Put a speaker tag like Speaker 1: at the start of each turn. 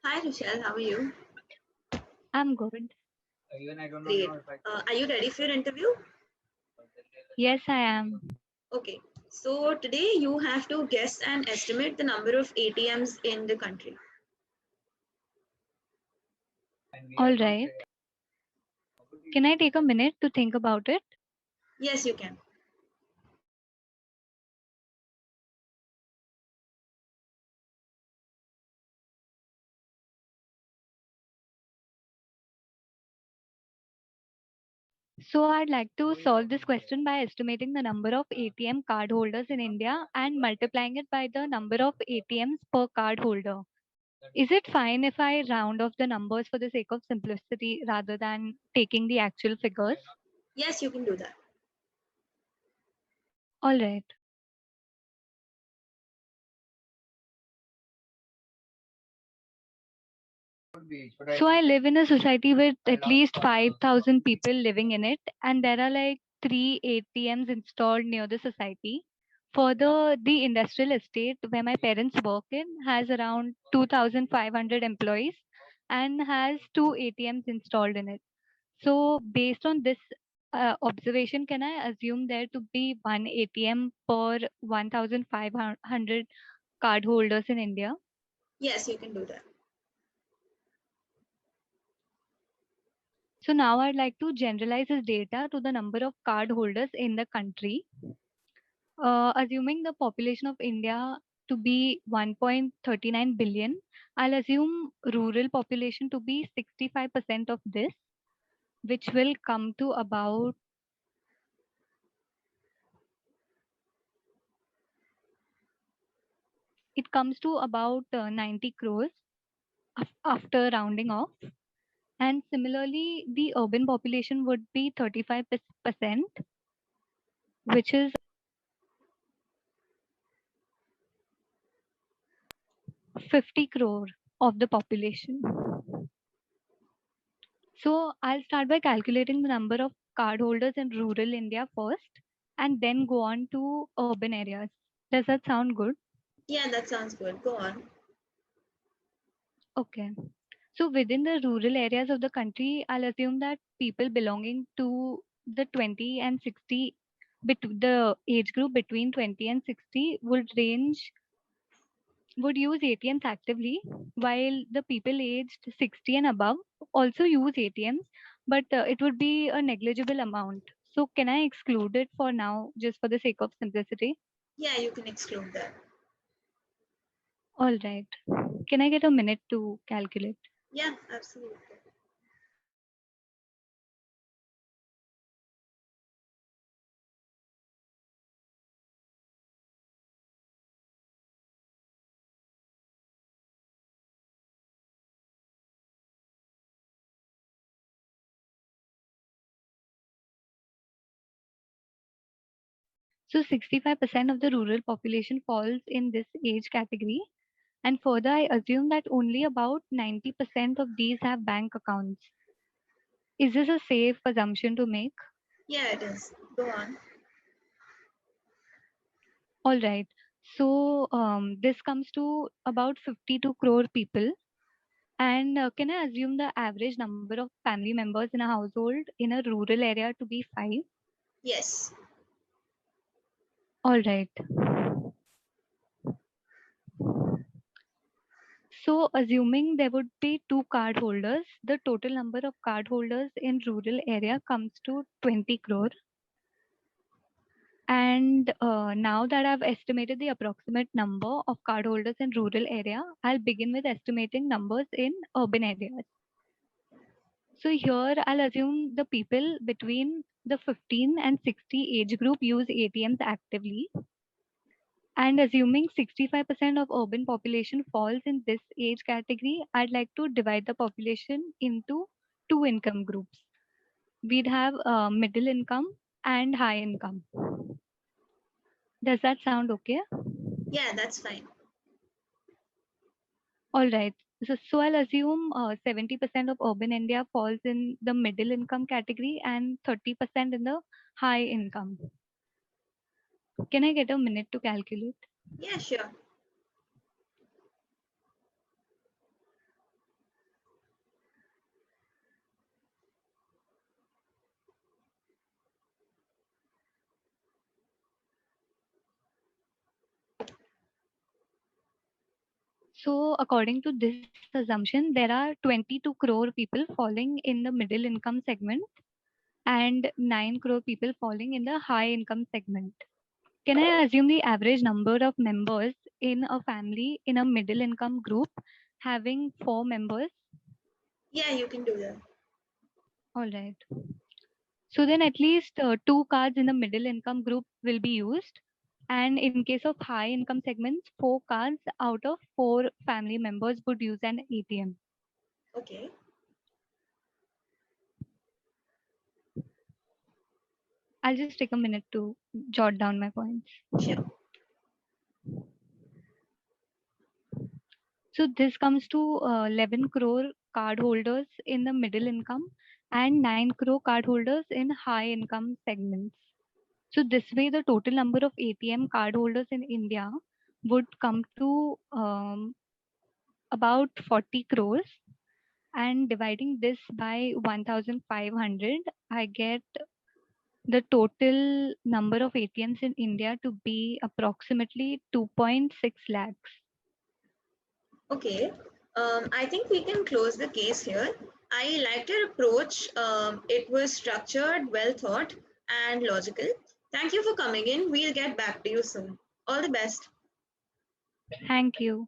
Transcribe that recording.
Speaker 1: Hi, Rochelle. How are you?
Speaker 2: I'm good.
Speaker 1: Great. Are you ready for your interview?
Speaker 2: Yes, I am.
Speaker 1: Okay. So today you have to guess and estimate the number of ATMs in the country.
Speaker 2: All right. Can I take a minute to think about it?
Speaker 1: Yes, you can.
Speaker 2: So I'd like to solve this question by estimating the number of ATM card holders in India and multiplying it by the number of ATMs per card holder. Is it fine if I round off the numbers for the sake of simplicity rather than taking the actual figures?
Speaker 1: Yes, you can do that.
Speaker 2: All right. So I live in a society with at least 5,000 people living in it, and there are like 3 ATMs installed near the society. Further, the industrial estate where my parents work in has around 2,500 employees and has 2 ATMs installed in it. So, based on this observation, can I assume there to be one ATM per 1,500 cardholders in India?
Speaker 1: Yes, you can do that.
Speaker 2: So now I'd like to generalize this data to the number of card holders in the country. Assuming the population of India to be 1.39 billion, I'll assume rural population to be 65% of this, which will come to about it comes to about 90 crores after rounding off. And similarly, the urban population would be 35%, which is 50 crore of the population. So I'll start by calculating the number of cardholders in rural India first and then go on to urban areas. Does that sound good?
Speaker 1: Yeah, that sounds good. Go on.
Speaker 2: Okay. So within the rural areas of the country, I'll assume that people belonging to the 20 and 60, the age group between 20 and 60 would use ATMs actively, while the people aged 60 and above also use ATMs, but it would be a negligible amount. So, can I exclude it for now just for the sake of simplicity?
Speaker 1: Yeah, you can exclude that.
Speaker 2: All right. Can I get a minute to calculate?
Speaker 1: Yeah, absolutely.
Speaker 2: So, 65% of the rural population falls in this age category. And further, I assume that only about 90% of these have bank accounts. Is this a safe assumption to make?
Speaker 1: Yeah, it is. Go on.
Speaker 2: All right. So this comes to about 52 crore people. And can I assume the average number of family members in a household in a rural area to be 5?
Speaker 1: Yes.
Speaker 2: All right. So assuming there would be 2 card holders, the total number of card holders in rural area comes to 20 crore. And now that I've estimated the approximate number of cardholders in rural area, I'll begin with estimating numbers in urban areas. So here I'll assume the people between the 15 and 60 age group use ATMs actively. And assuming 65% of urban population falls in this age category, I'd like to divide the population into two income groups. We'd have middle income and high income. Does that sound okay?
Speaker 1: Yeah, that's fine.
Speaker 2: All right. So I'll assume 70% of urban India falls in the middle income category and 30% in the high income. Can I get a minute to calculate?
Speaker 1: Yeah, sure.
Speaker 2: So according to this assumption, there are 22 crore people falling in the middle income segment and 9 crore people falling in the high income segment. Can I assume the average number of members in a family in a middle income group having 4 members?
Speaker 1: Yeah, you can do that.
Speaker 2: All right. So then at least 2 cards in the middle income group will be used. And in case of high income segments, 4 cards out of 4 family members would use an ATM.
Speaker 1: Okay.
Speaker 2: I'll just take a minute to jot down my points.
Speaker 1: Sure.
Speaker 2: So this comes to 11 crore card holders in the middle income and 9 crore card holders in high income segments. So this way the total number of ATM card holders in India would come to about 40 crores, and dividing this by 1500, I get the total number of ATMs in India to be approximately 2.6 lakhs.
Speaker 1: Okay. I think we can close the case here. I liked your approach. It was structured, well thought, and logical. Thank you for coming in. We'll get back to you soon. All the best.
Speaker 2: Thank you.